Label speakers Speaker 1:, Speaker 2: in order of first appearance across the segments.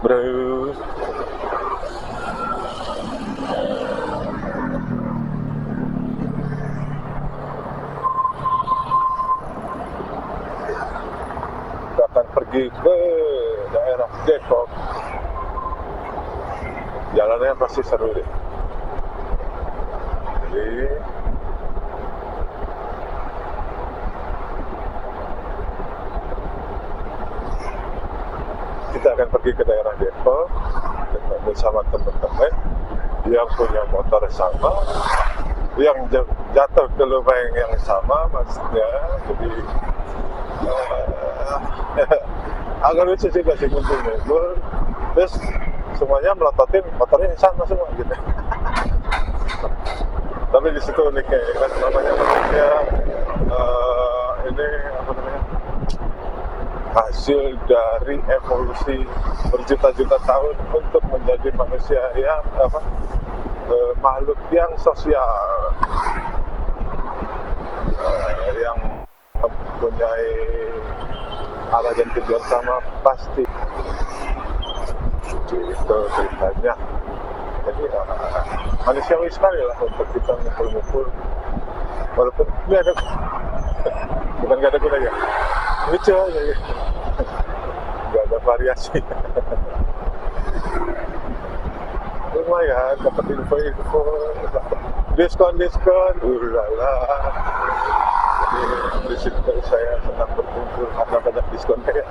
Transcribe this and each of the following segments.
Speaker 1: Bro. Kita akan pergi ke daerah Depok. Jalannya pasti seru deh. Jadi kita akan pergi ke daerah Depok bersama teman-teman yang punya motor sama, yang jatuh ke lubang yang sama maksudnya. Jadi agak lucu juga sih kumpulnya. Terus semuanya melototin motornya sama semua gitu. Tapi di situ uniknya kan, namanya manusia ini apa namanya, hasil dari evolusi berjuta-juta tahun untuk menjadi manusia yang makhluk yang sosial, yang mempunyai arah dan tujuan sama pasti. Itu ceritanya. Jadi manusiawi sekali lah untuk kita ngumpul-ngumpul, walaupun ini ada bukan gak ada gunanya, lucu aja ya. Gak ada variasi. Lumayan dapat info-info, diskon, ulala. Di situ saya senang berkumpul karena banyak diskon kayak.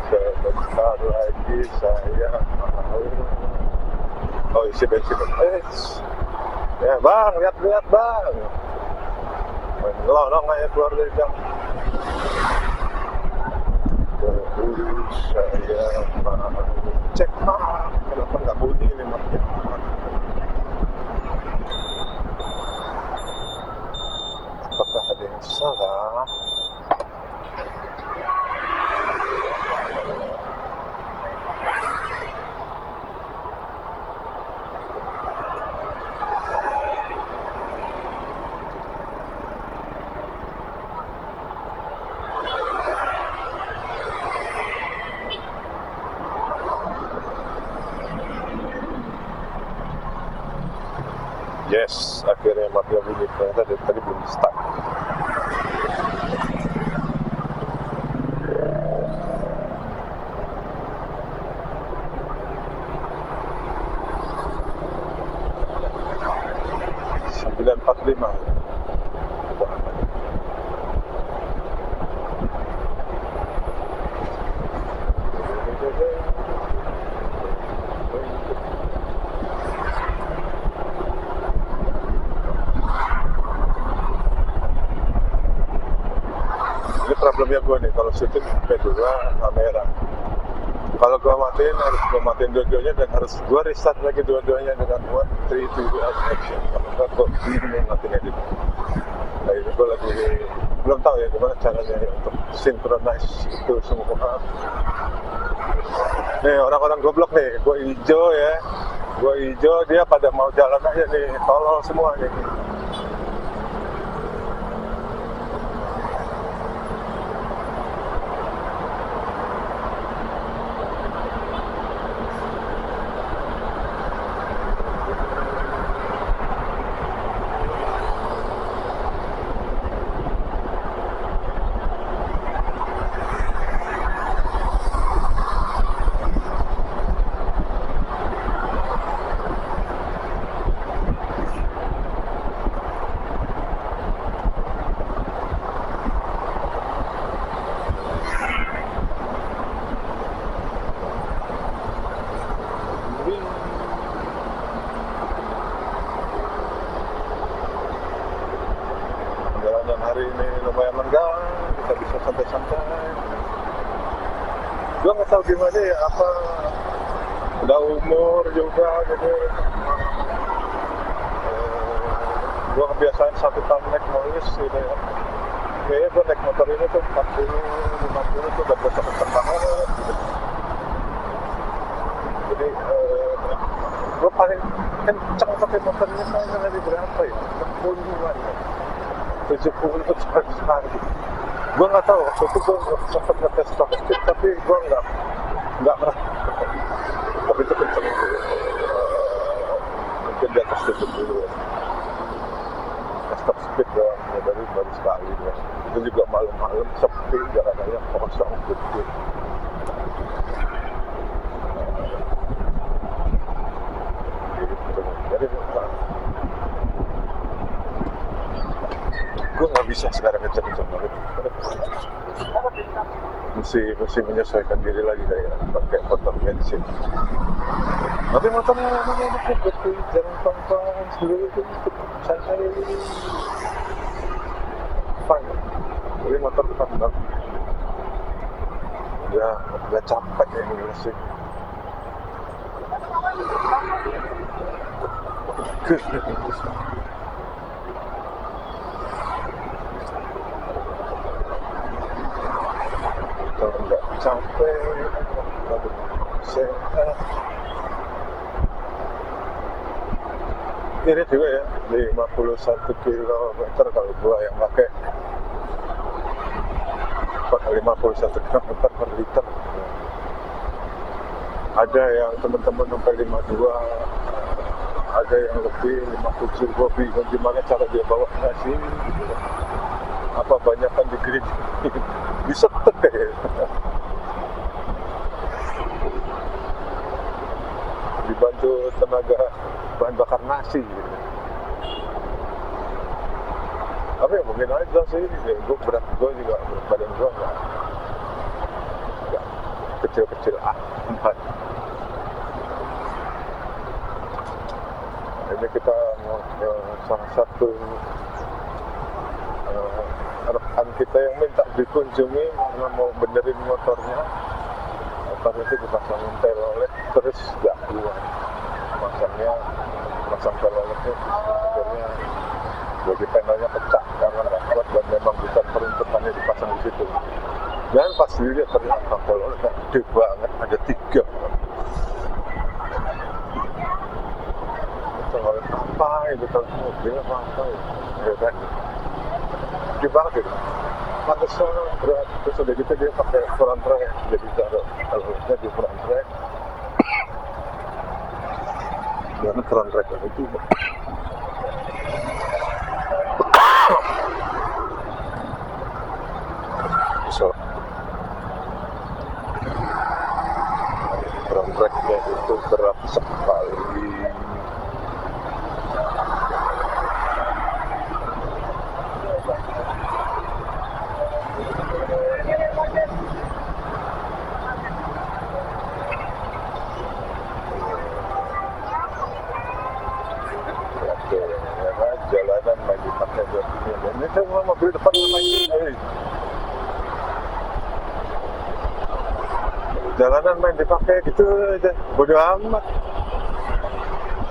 Speaker 1: Sebentar lagi saya mau isi bensin. Ya bang, lihat bang, ngelonong aja keluar dari gang. Terus saya mau cek map, kenapa nggak bunyi ini mapnya? Apakah ada yang salah? Yes, akhirnya mapnya bunyi. Ternyata dari tadi belum start. Sembilan 45. Problemnya gue nih, kalau syuting P2 kamera, kalau gue matiin harus gue matiin dua-duanya dan harus gue restart lagi dua-duanya dengan 1, 3, 2 action. Kalau nggak gue bingung matiin edit. Nah ini gue lagi belum tahu ya gimana caranya ya untuk synchronize itu semua. Nih orang-orang goblok nih, gue hijau dia pada mau jalan aja nih, tolol semua nih. Perjalanan hari ini lumayan lenggang, kita bisa santai-santai. Gue nggak tahu gimana ya, apa udah umur juga gitu. Gue kebiasaan 1 tahun naik molis gitu ya. Kayaknya gue naik motor ini tuh 40-50 tuh udah berasa kenceng banget gitu. Jadi gue paling kenceng pakai motor ini kayaknya dari berapa ya? 60-an ya? 70 sekali. Gue nggak tahu, waktu itu gue sempat ngetes top speed, tapi gue nggak pernah. Tapi itu kenceng gitu. Mungkin di atas 70 ya. Stop speed doang, ya, baru sekali ya. Itu juga malam-malam sepi, jalanannya kosong gitu. Jadi gue nggak bisa sekarang kenceng-kenceng banget. Mesti menyesuaikan diri lagi kayak pakai motor bensin. Tapi motornya enak betul, jangan pelan-pelan sendiri itu santai. Fun. Jadi motor fun banget. Udah capek ya ini sih. Kalau nggak capek, lalu sehat. Ini juga ya, 51 km kalau gua yang pakai 51 km per liter. Ada yang teman-teman sampai 52, ada yang lebih 57. Gua bingung gimana cara dia bawa nasi gitu. Apa banyakan di green disetek ya. Dibantu tenaga bahan bakar nasi gitu. Tapi ya mungkin aja sih, gue berat juga, berat badan gue nggak kecil-kecil amat. Ini kita mau ke salah satu rekan kita yang minta dikunjungi karena mau benerin motornya. Motornya itu dipasangin telolet terus nggak keluar. Pasang teloleknya akhirnya bagi panelnya pecah karena nggak kuat dan memang bukan peruntukannya dipasang di situ. Dan pas dilihat ternyata teloleknya gede banget, ada 3. Telolet apa itu, kalau mobilnya apa ya? Ya kan? Gede banget gitu. Pantesan berat, terus udah gitu dia pakai front rack, jadi taruh teloleknya di front rack. Dan front rack itu so front racknya itu berat sekali. Jalanan main dipakai buat ini. Dan ini semua mobil depan main ini. Jalanan main dipakai gitu aja, bodo amat.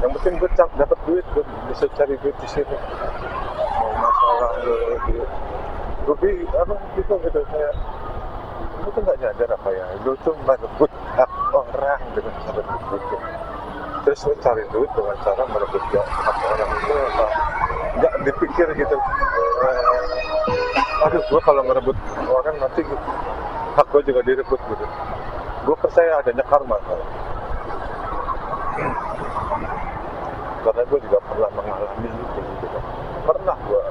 Speaker 1: Yang penting gue dapat duit, gue bisa cari duit di sini. Mau masalah gue apa gitu kayak lu tuh nggak nyadar apa ya, lu tuh merebut hak orang dengan cara begitu. Terus lu cari duit dengan cara merebut hak orang itu apa? Nggak dipikir gitu. Aduh, gue kalau merebut orang nanti hak gue juga direbut gitu. Gue percaya adanya karma kan? Karena gue juga pernah mengalami itu gitu kan. Pernah gue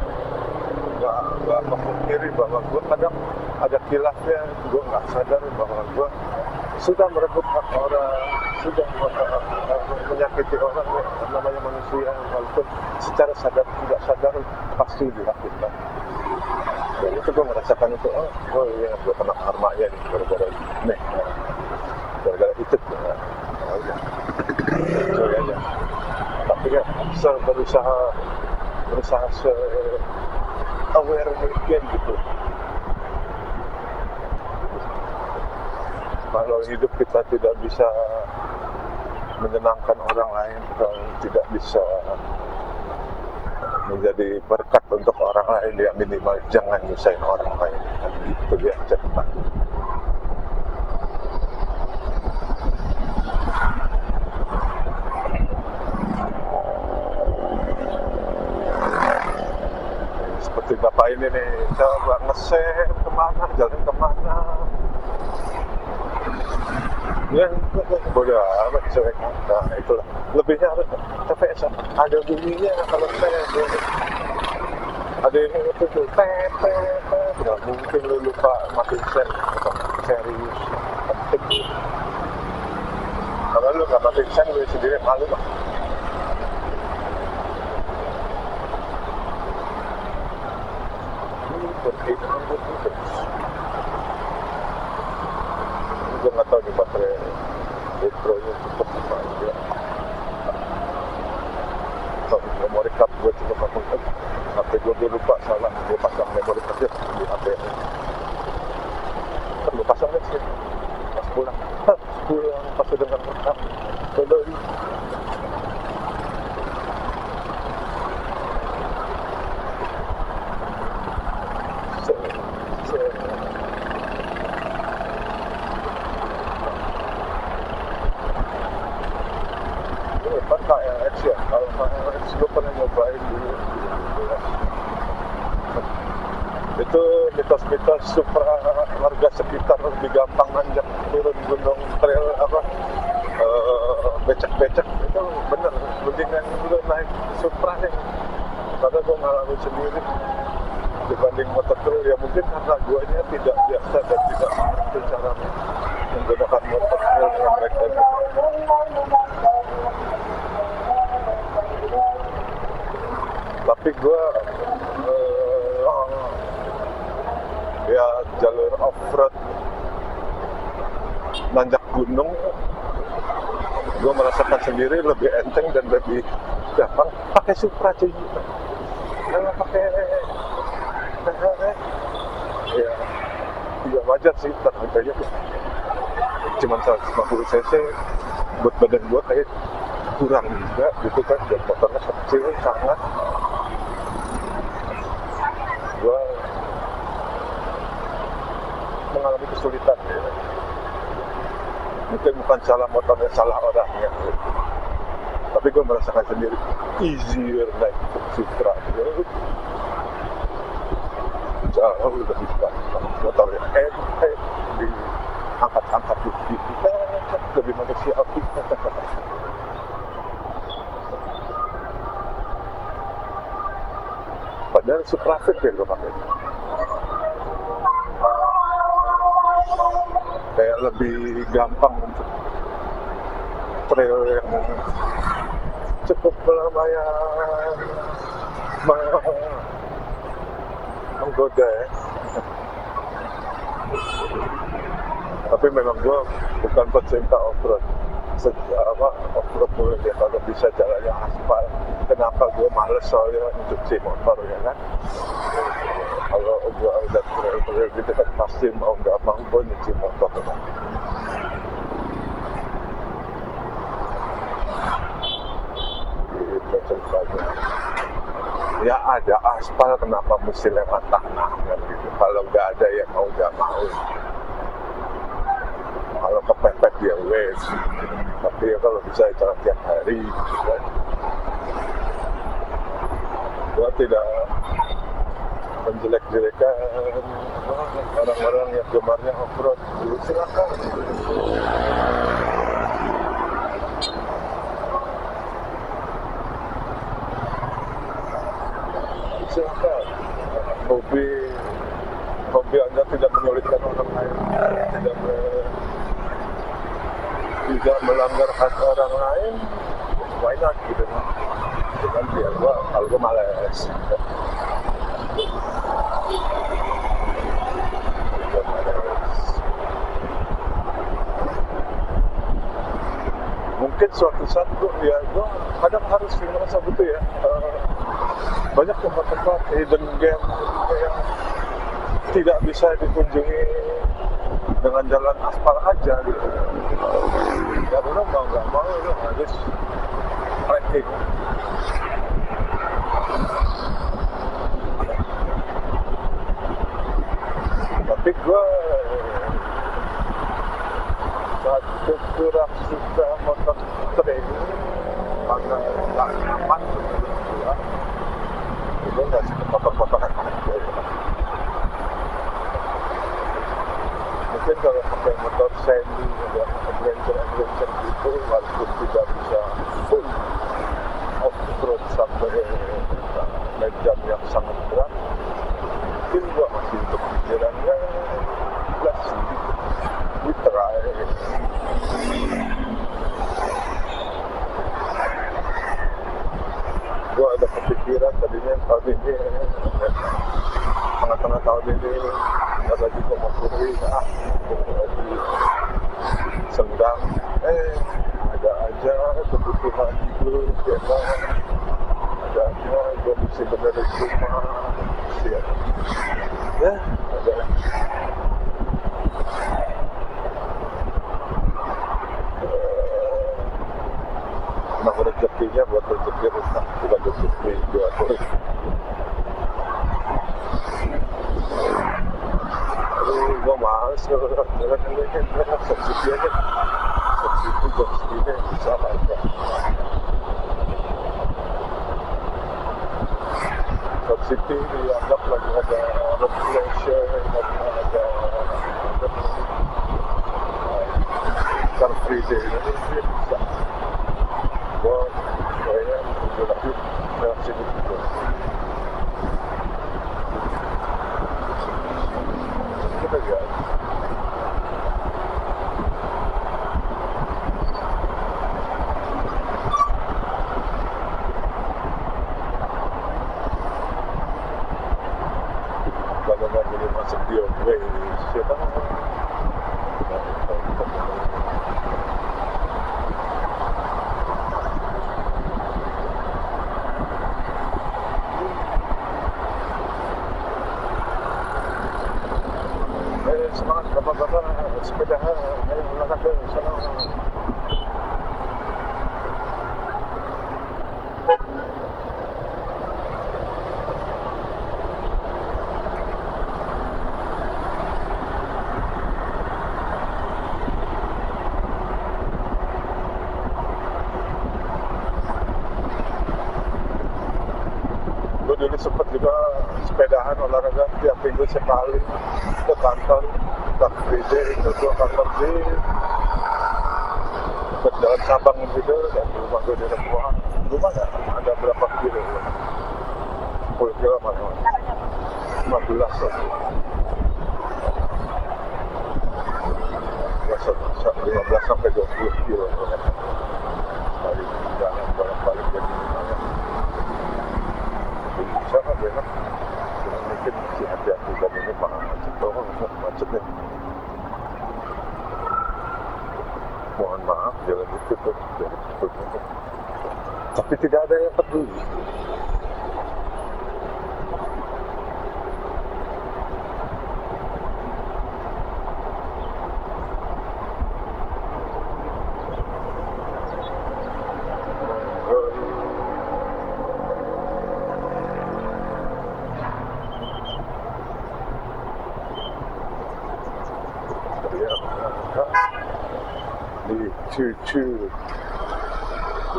Speaker 1: nggak memungkiri bahwa gue kadang ada khilafnya, gue nggak sadar bahwa gue sudah merebut hak orang, sudah menyakiti orang, namanya manusia, walaupun secara sadar tidak sadar pasti dilakukan. Dan itu gue merasakan itu, oh iya, gue kena karmanya nih, gara-gara ini, gara-gara itu, coy aja. Tapi ya, berusaha se-aware mungkin gitu. Kalau hidup kita tidak bisa menyenangkan orang lain, kalau tidak bisa menjadi berkat untuk orang lain, ya minimal jangan nyusahin orang lain. Itu dia cerita. Seperti bapak ini nih, coba nge-share kemana, jalan kemana. Ya, bodoh amat cuek. Nah, itulah. Lebihnya harus TPS ada bunyinya kalau saya ada yang itu tuh nggak mungkin lu lupa matiin sen serius penting. Kalau lu nggak matiin sen lu sendiri malu lah. Gue nggak tahu nih baterai Retro-nya cukup apa aja. Kalau memori card gue cukup apa enggak. HP gue lupa salah, gue pasang memori card di HP. Kan gue pasang sih pas pulang. Pas dengan rekam. Bodoh. KLX ya, kalau KLX gue pernah nyobain dulu itu mitos-mitos supra warga sekitar lebih gampang nanjak turun gunung trail apa becek-becek itu bener, mendingan lu naik supra nih karena gue ngalamin sendiri dibanding motor trail. Ya mungkin karena guanya tidak biasa dan tidak mengerti cara menggunakan motor trail dengan baik dan benar. Tapi gue ya jalur off-road nanjak gunung gue merasakan sendiri lebih enteng dan lebih gampang pakai Supra cuy. Kalau pakai ya tidak wajar sih, harganya cuma 150 cc buat badan gue kayak kurang juga gitu kan, dan motornya kecil sangat. Gue mengalami kesulitan ya. Mungkin bukan salah motornya, salah orangnya gitu. Tapi gue merasakan sendiri easier naik Supra gitu. Jauh lebih gampang motornya diangkat-angkat gitu, lebih manusiawi. Padahal Suprafit ya gue pakai. Kayak lebih gampang untuk trail yang cukup lumayan menggoda ya. Tapi memang gue bukan pecinta off-road. Off-road gue ya kalau bisa jalannya aspal. Kenapa gue males soalnya cuci motor ya kan. Kalau gue udah trail gitu kan pasti mau nggak mau gue nyuci motor kan. Gitu ceritanya. Ya ada aspal, kenapa mesti lewat tanah kan gitu. Kalau nggak ada ya mau nggak mau. Kalau kepepet ya wes. Tapi ya kalau bisa jalan tiap hari gitu kan. Gua tidak menjelek-jelekan orang-orang yang gemarnya off-road. Silakan. Silakan. Hobi Anda tidak menyulitkan orang lain, tidak melanggar hak orang lain, why not gitu kan? Dengan biar kalau gue males. Mungkin suatu saat gue kadang harus merasa gitu ya. Banyak tempat-tempat hidden gem yang tidak bisa dikunjungi dengan jalan aspal aja gitu. Ya lu mau nggak mau lu harus trekking. Tapi gue kurang suka motor trail karena nggak nyaman. Gue nggak suka motor-motoran. semi adventure gitu, walaupun tidak bisa full off-road sampai medan yang sangat berat, mungkin gua masih untuk pikirannya plus gitu. We try. Gua ada kepikiran tadinya tahun ini, tengah-tengah tahun ini nggak lagi pemoturi, lagi senggang, ada aja kebutuhan hidup, ya kan? Ada aja gue mesti benerin rumah, siap. Ya, ada. Emang rezekinya buat rezeki rumah, bukan rezeki dua terus. Aduh, gue males kalau jalan-jalan kan, subsidi aja. Subsidi jam segini bisa aja. Subsidi dianggap lagi ada reflection, lagi ada car free day, jadi bisa. Gue kayaknya udah lagi dalam sini juga. Kita lihat. Kalau nggak boleh masuk di way, siapa? Semangat bapak-bapak sepeda, ayo berangkat ke sana. Gue dulu sempat juga sepedahan olahraga tiap minggu sekali ke kantor, tak free itu 2 kantor di Jalan Sabang gitu, dan di rumah gue di Rembuhan. Rumah nggak ada berapa kilo? 10 kilo mana? 15 lagi. 15 sampai 20 kilo. Balik jalan bolak-balik jadi lumayan. Bisa kan benar? Cuma mungkin masih hati-hati dan ini macetnya. Mohon maaf, jalan itu tuh. Tapi tidak ada yang peduli. Choo-choo.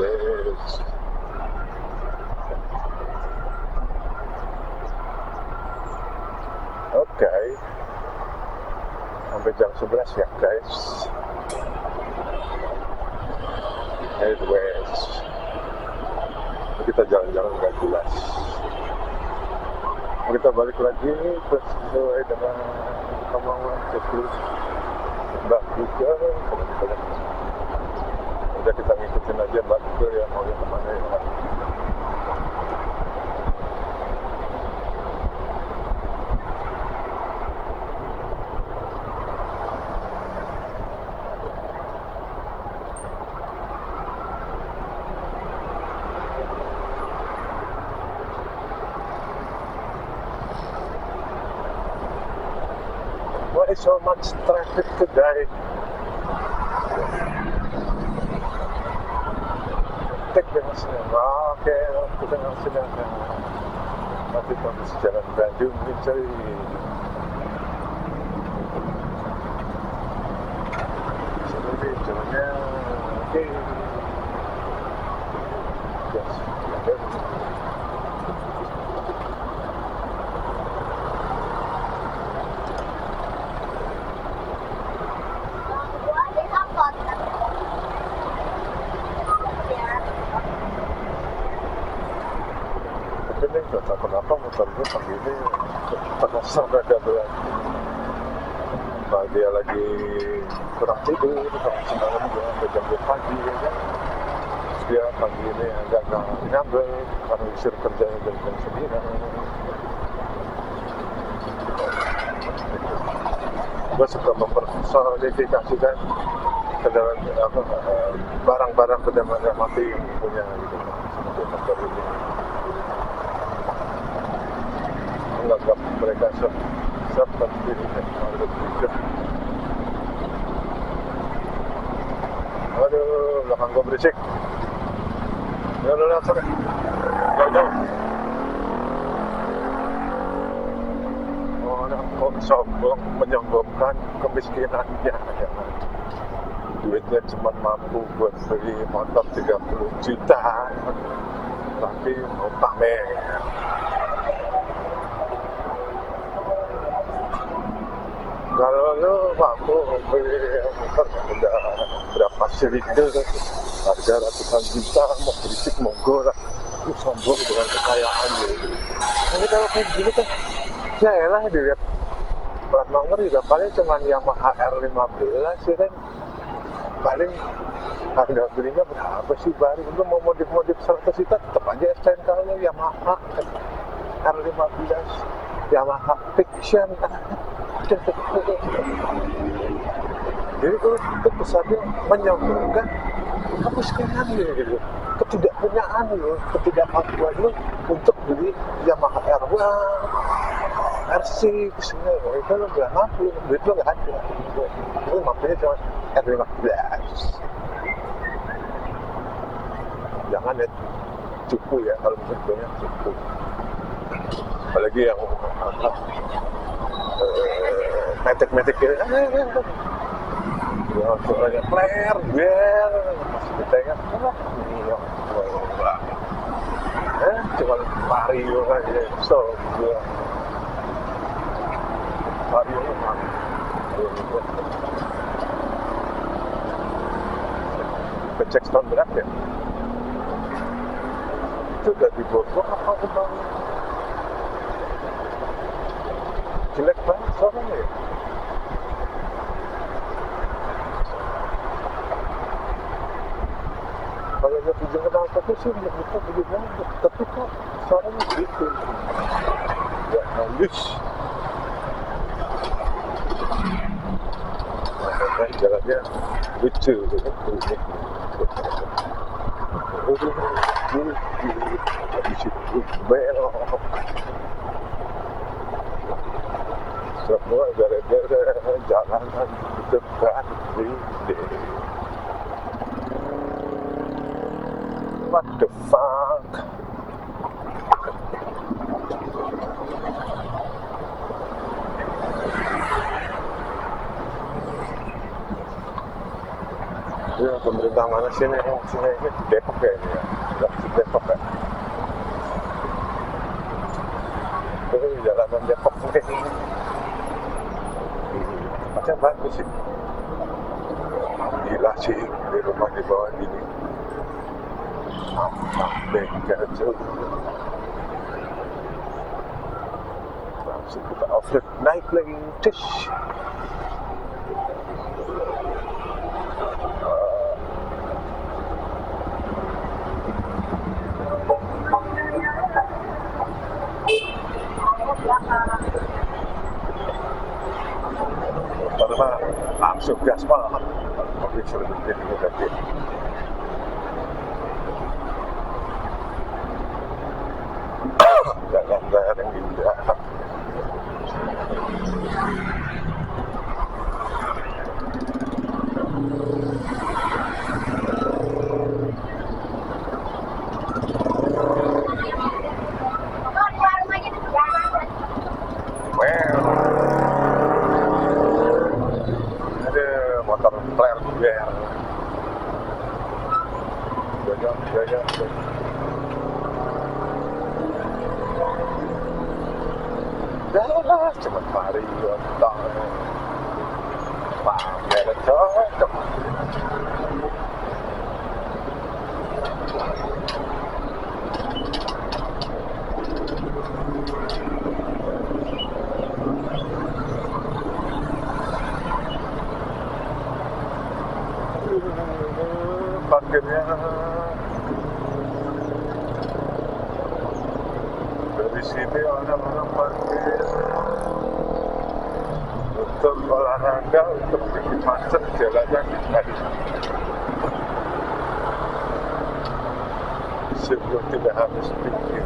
Speaker 1: Yes. Okay. Sampai jam 11 ya guys. Head west. Kita jalan-jalan gak jelas. Kita balik lagi sesuai dengan kemauan checklist Mbak Google. Udah kita ngikutin aja Mbak Google ya, mau yang kemana ya. Why is so much traffic today? Take dengan senang. Oke, kita dengan senang. Nanti kondisi jalan Bandung mencari. Jadi jalannya oke. Yes, ini nggak tahu kenapa motor gue pagi ini terasa ada berat. Nah, dia lagi kurang tidur, kalau semalam dia sampai jam 2 pagi ya kan. Dia pagi ini agak ngabel karena disuruh kerjanya jam 9. Gue suka mempersonifikasikan barang-barang benda mati yang punya gitu seperti motor ini. Menganggap mereka seperti makhluk hidup. Aduh, belakang gue berisik. Udah, sorry. Jauh. Orang kok sombong menyombongkan kemiskinannya ya. Duitnya cuma mampu buat beli motor 30 juta tapi mau pamer. Kalau lu mampu beli motor udah berapa silinder harga ratusan juta, mau berisik monggo lah, lu sombong dengan kekayaan gitu. Tapi kalau kayak gini kan ya elah dilihat plat nomor juga paling cuma Yamaha R15 ya kan, paling harga belinya berapa sih baru. Lu mau modif 100 juta tetap aja STNK nya Yamaha R15 Yamaha Fiction. Jadi kalau itu pesannya menyombongkan kemiskinan gitu, ketidakpunyaan lo, ketidakmampuan lo untuk beli Yamaha R1, R6, itu lo gak mampu, duit lo gak ada, lo mampunya cuma R15. Jangan ya cukup ya, kalau menurutnya cukup. Apalagi yang metik-metik gitu, ya suaranya flare, biar masih ditengah, cuma vario aja, so gue vario mah, becek tahun berapa ya? Itu udah diborgok apa kembang? Jelek banget suaranya ya. Kalau dia tujuan kenal tapi sih kita begini, tapi kok suaranya gitu ya halus. Nah, jalannya lucu gitu, unik. Habis itu belok. Semua gara-gara jalanan dekat ini. What the fuck? Ya, pemerintah mana sini yang sini ini Depok ya ini ya, nggak di Depok ya. Itu jalanan Depok ini. Tempatnya bagus sih. Gila sih di rumah di bawah gini. Mantap bengkel jauh. Langsung kita offroad naik lagi, tish. Karena langsung gaspol, tapi sudah jadi negatif. Jangan yang indah. Motor flare biar jaga dah cuma vario tong pamer cocok. parkirnya dari sini orang-orang parkir untuk olahraga, untuk bikin macet jalannya tadi sebelum tidak harus pikir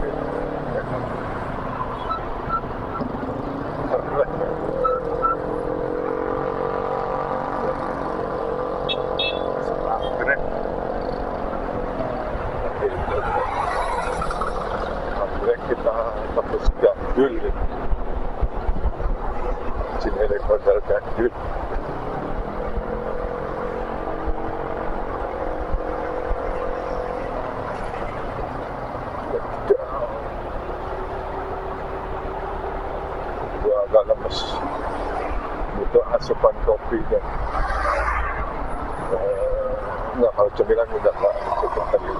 Speaker 1: kita tembus Gandul Cinere Kodal Gandul gua agak lemes butuh asupan kopi dan enggak, kalau cemilan udah gak cukup tadi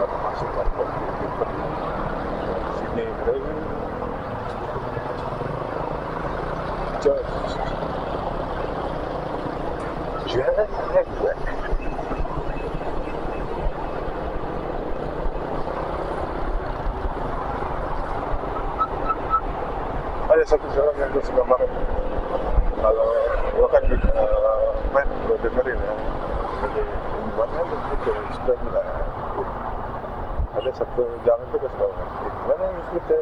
Speaker 1: karena asupan kopi gitu sini ada satu jalan yang gue suka banget kalau gue kan main gue dengerin ya jadi mana itu sebenarnya ada satu jalan tuh gue suka banget mana kita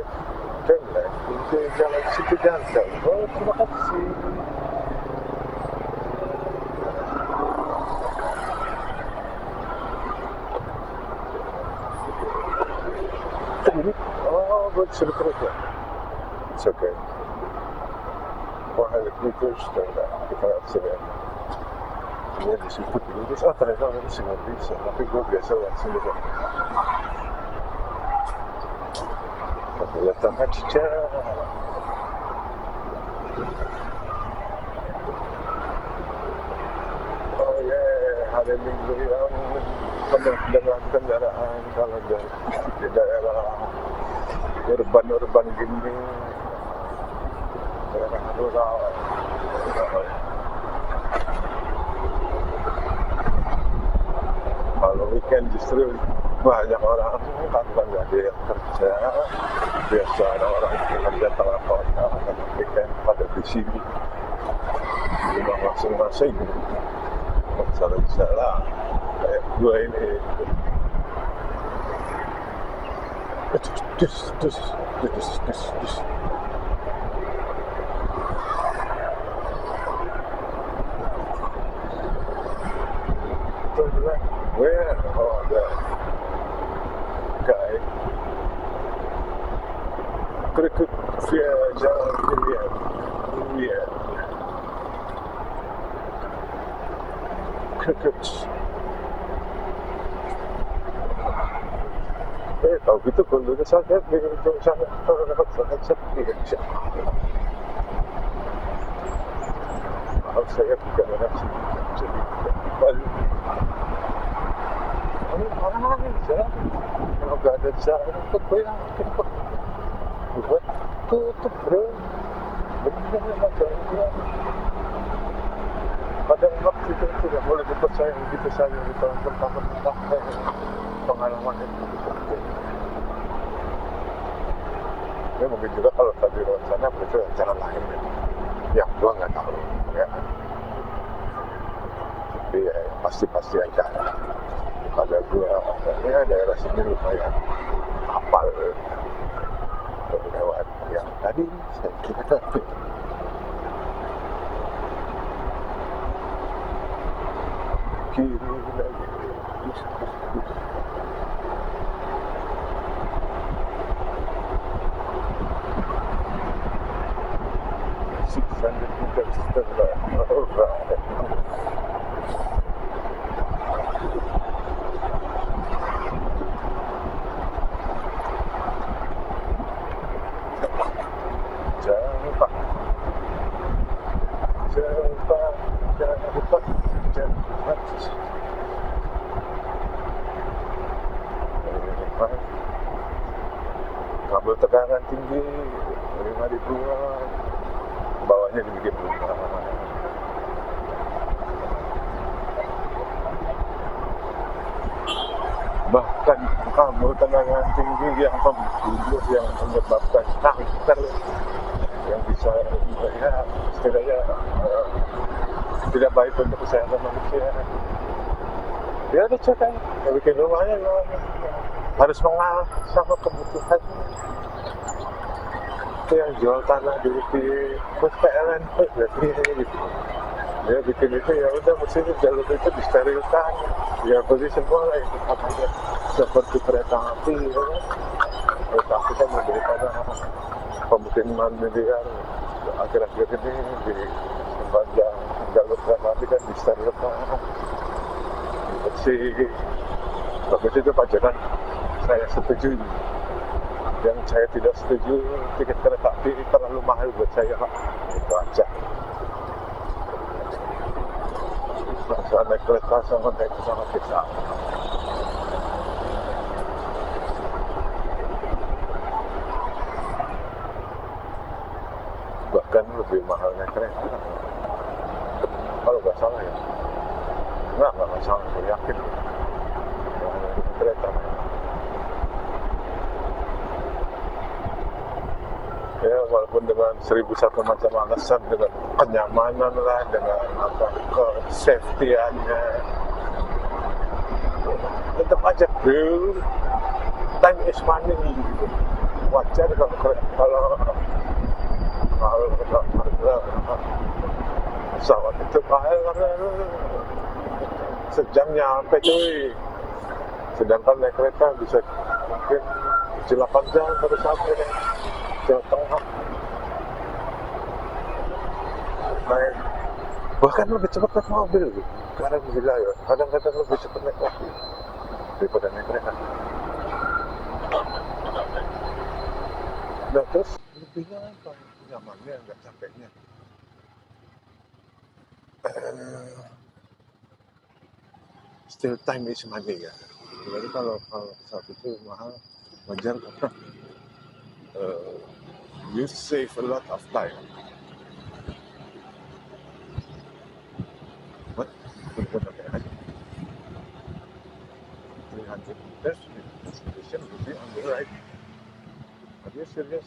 Speaker 1: jalan itu jalan situ jalan oh terima kasih ini oh gue disuruh terus ya it's okay 400 meters dan kita nggak sini ini disebut lurus ternyata lurus nggak bisa tapi gue biasa lewat sini kan kelihatan aja oh yeah hari Minggu yang penuh dengan kendaraan kalau di daerah urban gini daerah rural kalau weekend justru banyak orang karena nggak ada yang kerja biasa orang kerja tengah kota karena weekend pada di sini di rumah masing-masing salah kayak gue ini dus where oh the guy cricket via jalan India cricket tahu gitu kalau udah sakit bikin sangat sepi aja harus saya bukan nasi jadi balik mana aja kalau nggak ada jalan untuk bayar buat tutup bro bener macamnya pada waktu itu tidak boleh dipercaya begitu saja di tahun pertama pengalaman itu ya mungkin juga kalau tadi lewat sana itu cara lain yang gua nggak tahu ya tapi ya pasti aja pada gua ya daerah sini lumayan hafal lewat yang tadi saya kira kiri lagi 600 meters to the left. Alright. Jangan lupa. Kabel tekanan tinggi 5.000-an, bawahnya dibikin rumah. bahkan kamu tekanan tinggi yang membunuh yang menyebabkan kanker yang bisa ya setidaknya tidak baik untuk kesehatan manusia. Ya udah ceritanya, bikin rumahnya harus mengalah sama kebutuhan. Itu yang jual tanah di PLN berarti gitu. Dia bikin itu ya udah mesti jalur itu disterilkan, ya beli semua lah itu katanya seperti kereta api ya kan. Kereta api kan memberi tanah pemukiman miliar akhir-akhir ini di sepanjang jalur kereta api kan disterilkan, bersih. Bagus itu pajakan saya setuju. Yang saya tidak setuju tiket kereta api terlalu mahal buat saya Pak. Itu aja. Masa naik kereta sama naik pesawat bisa. Bahkan lebih mahal naik kereta. Kalau nggak salah ya. Nggak salah, saya yakin. Naik kereta. Ya walaupun dengan 1001 macam alasan, dengan kenyamanan lah, dengan apa ke-safety-annya, tetap aja bro, time is money gitu. Wajar kalau pesawat itu mahal karena sejam nyampe cuy, sedangkan naik kereta bisa mungkin 8 jam baru sampai Jawa Tengah. Naik bahkan lebih cepat naik mobil gitu. Kadang gila ya, kadang-kadang lebih cepat naik mobil daripada naik kereta. Nah terus lebihnya apa? Nyamannya, nggak capeknya. Still time is money ya. Jadi kalau pesawat itu mahal, wajar karena you save a lot of time. What? Benar-benar kayak aja. 300 meters, destination will be on the right. Are you serious?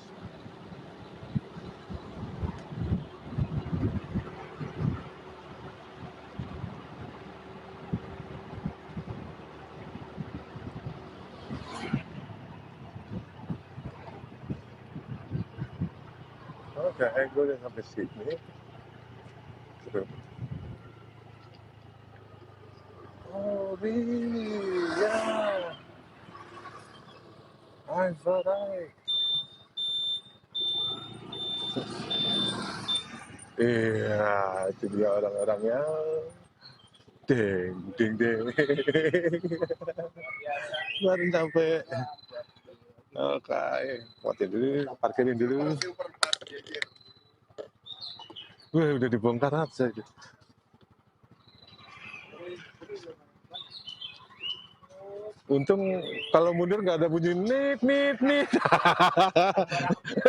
Speaker 1: Oke, gue udah sampai sini. Terus. Oh, iya. I'm right. Iya, itu dia orang-orangnya. Ding, ding, ding. Baru sampai. Oke, matiin dulu, parkirin dulu. Wah, udah dibongkar aja. Untung kalau mundur nggak ada bunyi nit nit nit.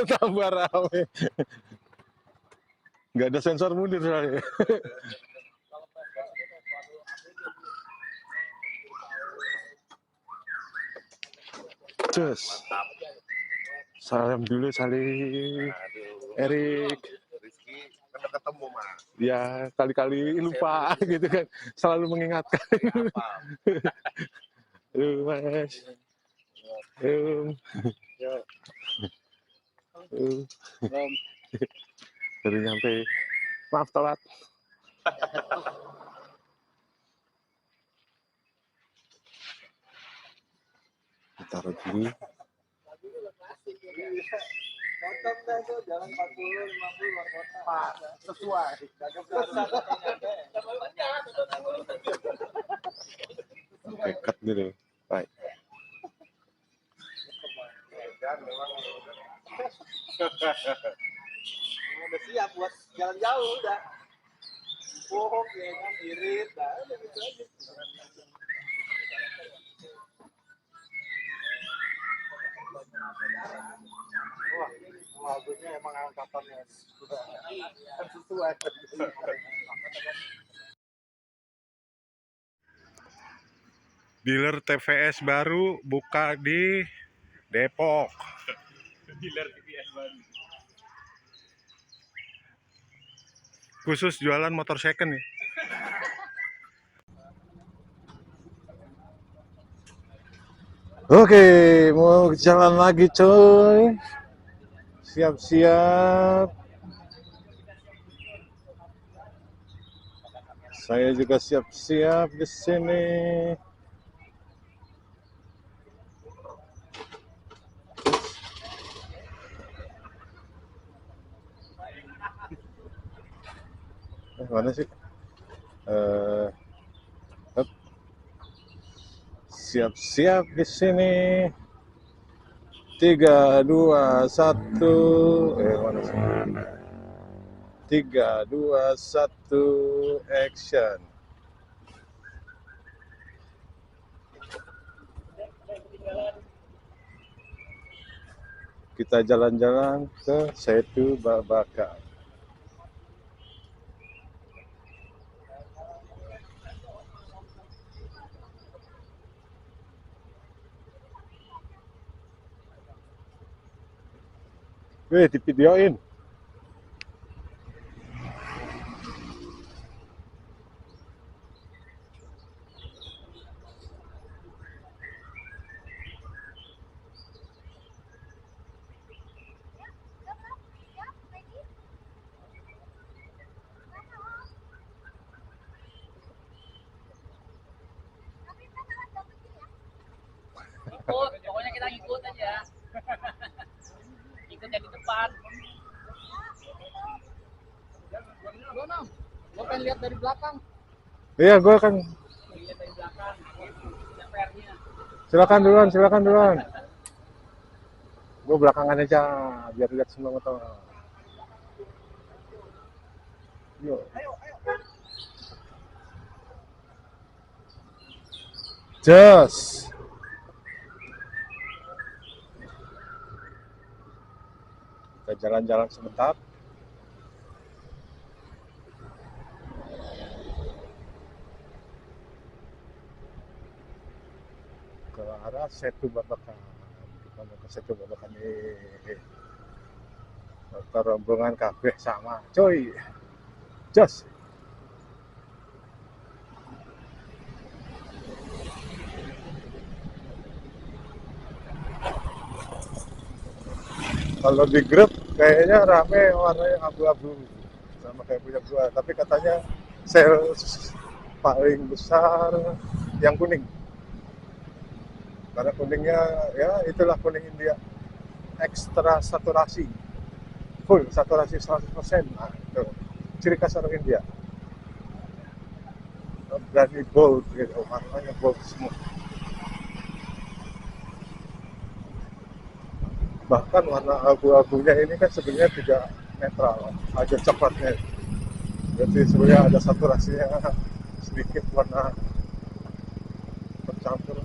Speaker 1: Tambah rame. Nggak ada sensor mundur soalnya. Cus. Salam dulu saling. Erik.
Speaker 2: Rizky kan ketemu mah.
Speaker 1: Ya kali-kali lupa gitu kan. Selalu mengingatkan. Mas. Baru nyampe. Maaf telat. Taruh dulu.
Speaker 2: Jalan 40, 50 luar kota. Sesuai.
Speaker 1: Oke, cut dulu. Baik.
Speaker 2: Udah siap buat jalan jauh udah. Bohong ya kan, irit, dah udah gitu aja. Wah, lagunya emang angkatannya sudah kan sesuai.
Speaker 1: Dealer TVS baru buka di Depok.
Speaker 2: Dealer TVS baru.
Speaker 1: Khusus jualan motor second nih. Oke, mau jalan lagi coy. Siap-siap. Saya juga siap-siap di sini. Mana sih? Hup. Siap-siap di sini. 3, 2, 1. Mana sih? 3, 2, 1, action. Kita jalan-jalan ke Setu Babakan. Weh, di videoin.
Speaker 2: Ikut, pokoknya kita ikut aja. Ikut yang di depan. Gue pengen lihat dari belakang.
Speaker 1: Iya, gue kan.
Speaker 2: Lihat dari belakang. PR-nya.
Speaker 1: Silakan duluan. Gue belakangan aja, biar lihat semua motor. Yuk. Just. Kita jalan-jalan sebentar. Ke arah Setu Babakan. Kita mau ke Setu Babakan nih. Motor rombongan kabeh sama, coy. Just. Kalau di grup kayaknya rame warnanya abu-abu sama kayak punya gua, tapi katanya sales paling besar yang kuning. Karena kuningnya ya itulah kuning India. Ekstra saturasi. Full saturasi 100%. Nah, itu ciri khas orang India. Berani bold gitu, warnanya bold semua. Bahkan warna abu-abunya ini kan sebenarnya tidak netral, ada coklatnya. Jadi sebenarnya ada saturasinya sedikit warna bercampur.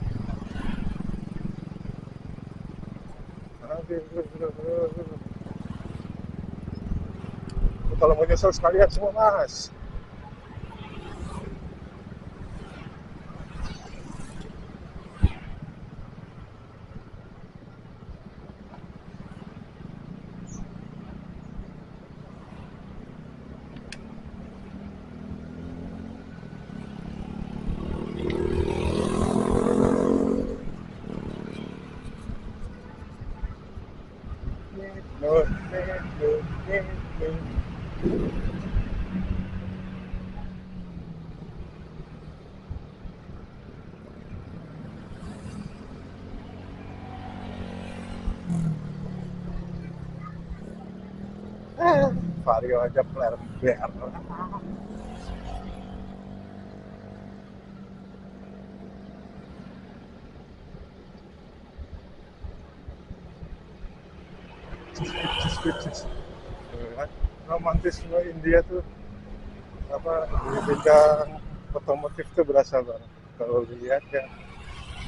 Speaker 1: Kalau mau nyesel sekalian semua mas. Vario aja flare bear. Romantisme India tuh apa di bidang otomotif tuh berasa banget. Kalau lihat ya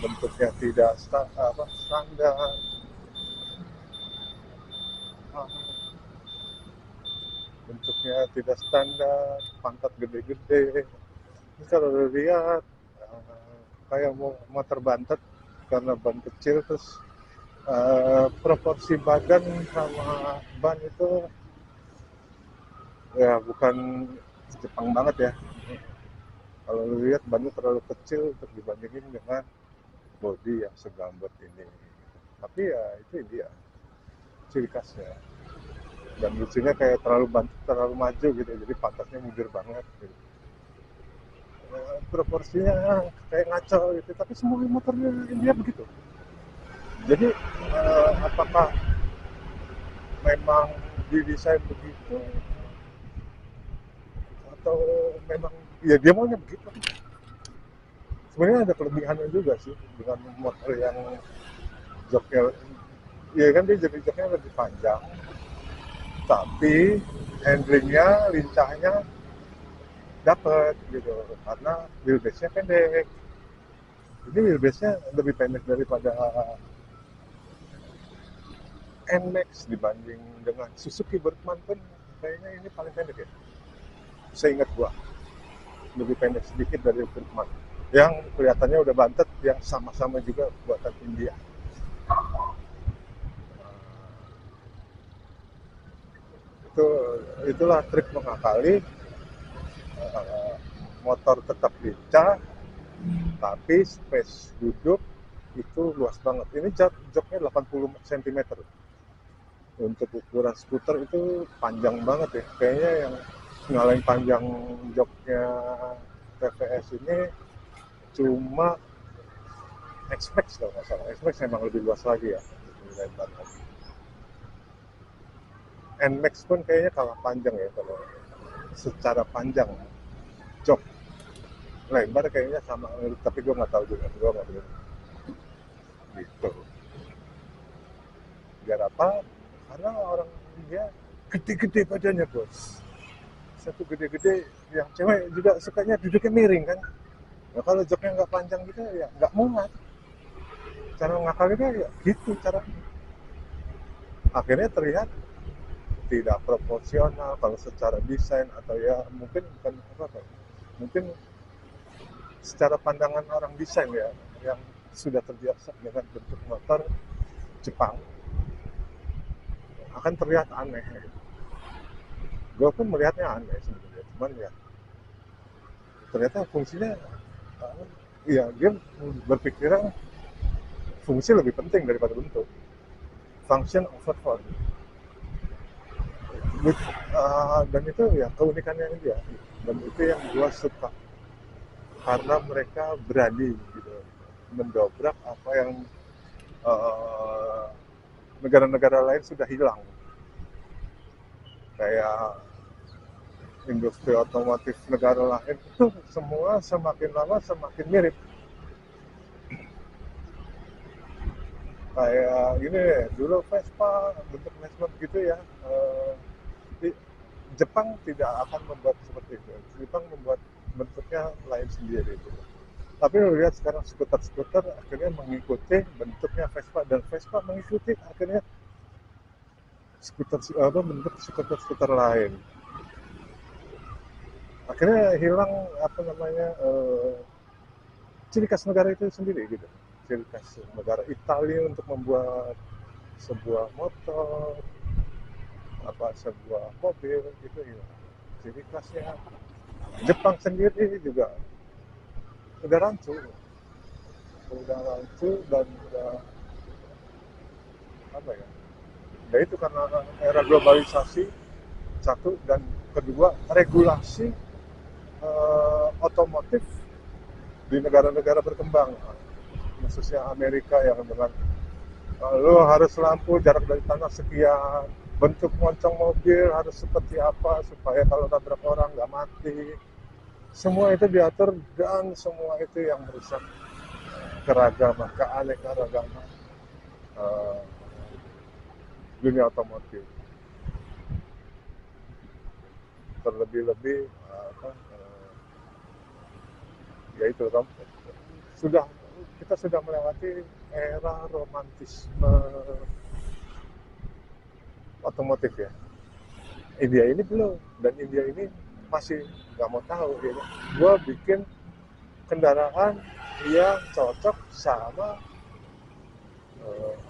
Speaker 1: bentuknya tidak standar, bentuknya tidak standar, pantat gede-gede. Ini kalau lihat kayak motor bantet karena ban kecil, terus proporsi badan sama ban itu ya bukan Jepang banget ya. Kalau lu lihat bannya terlalu kecil untuk dibandingin dengan body yang segambut ini. Tapi ya itu dia ciri khasnya. Dan lucunya kayak terlalu maju gitu, jadi pantatnya mundur banget gitu. Proporsinya kayak ngaco gitu, tapi semua motornya India begitu. Jadi apakah memang didesain begitu atau memang ya dia maunya begitu? Sebenarnya ada kelebihannya juga sih dengan motor yang joknya, ya kan dia jadi joknya lebih panjang, tapi handlingnya, lincahnya dapat gitu karena wheelbase-nya pendek. Ini wheelbase-nya lebih pendek daripada NMAX dibanding dengan Suzuki Bergman pun kayaknya ini paling pendek ya. Seingat gua lebih pendek sedikit dari Bergman. Yang kelihatannya udah bantet, yang sama-sama juga buatan India. Itulah trik mengakali motor tetap lincah, tapi space duduk itu luas banget. Ini joknya 80 cm. Untuk ukuran skuter itu panjang banget ya. Kayaknya yang ngalahin panjang joknya TVS ini cuma X-Max kalau nggak salah. X-Max memang lebih luas lagi ya. Lebih lebar lagi. NMAX pun kayaknya kalah panjang ya kalau secara panjang jok. Lebar kayaknya sama, tapi gue nggak tahu juga. Gue nggak tahu. Gitu. Biar apa? Karena orang India gede-gede badannya bos. Satu gede-gede, yang cewek juga sukanya duduknya miring kan. Nah, kalau joknya nggak panjang gitu ya nggak muat. Cara ngakalinnya ya gitu caranya. Akhirnya terlihat tidak proporsional kalau secara desain atau ya mungkin bukan apa-apa. Mungkin secara pandangan orang desain ya yang sudah terbiasa dengan bentuk motor Jepang akan terlihat aneh. Gue pun melihatnya aneh sebenarnya, cuman ya ternyata fungsinya ya dia berpikiran fungsi lebih penting daripada bentuk. Function over form. Dan itu ya keunikannya dia. Dan itu yang gue suka. Karena mereka berani gitu mendobrak apa yang negara-negara lain sudah hilang. Kayak industri otomotif negara lain itu semua semakin lama semakin mirip. Kayak gini dulu Vespa, bentuk Vespa begitu ya. Jepang tidak akan membuat seperti itu. Jepang membuat bentuknya lain sendiri gitu. Tapi lo lihat sekarang skuter-skuter akhirnya mengikuti bentuknya Vespa, dan Vespa mengikuti akhirnya bentuk skuter-skuter lain. Akhirnya hilang ciri khas negara itu sendiri gitu. Ciri khas negara Italia untuk membuat sebuah motor, sebuah mobil itu hilang. Ciri khasnya Jepang sendiri juga udah rancu dan udah ya itu karena era globalisasi satu, dan kedua regulasi otomotif di negara-negara berkembang, khususnya Amerika yang dengan lo harus lampu jarak dari tanah sekian, bentuk moncong mobil harus seperti apa supaya kalau nabrak orang nggak mati. Semua itu diatur, dan semua itu yang merusak keragaman, keanekaragaman dunia otomotif. Terlebih-lebih yaitu kita sudah melewati era romantisme otomotif ya. India ini belum, dan India ini masih nggak mau tahu gitu. Gue bikin kendaraan yang cocok sama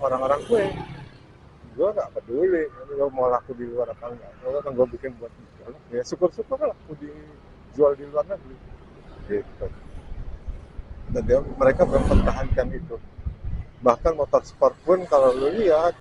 Speaker 1: orang-orang gue nggak peduli lo mau laku di luar apa enggak, lo kan gue bikin buat jual, ya syukur-syukur laku dijual di luar negeri gitu. Dan mereka mempertahankan itu. Bahkan motorsport pun kalau lo lihat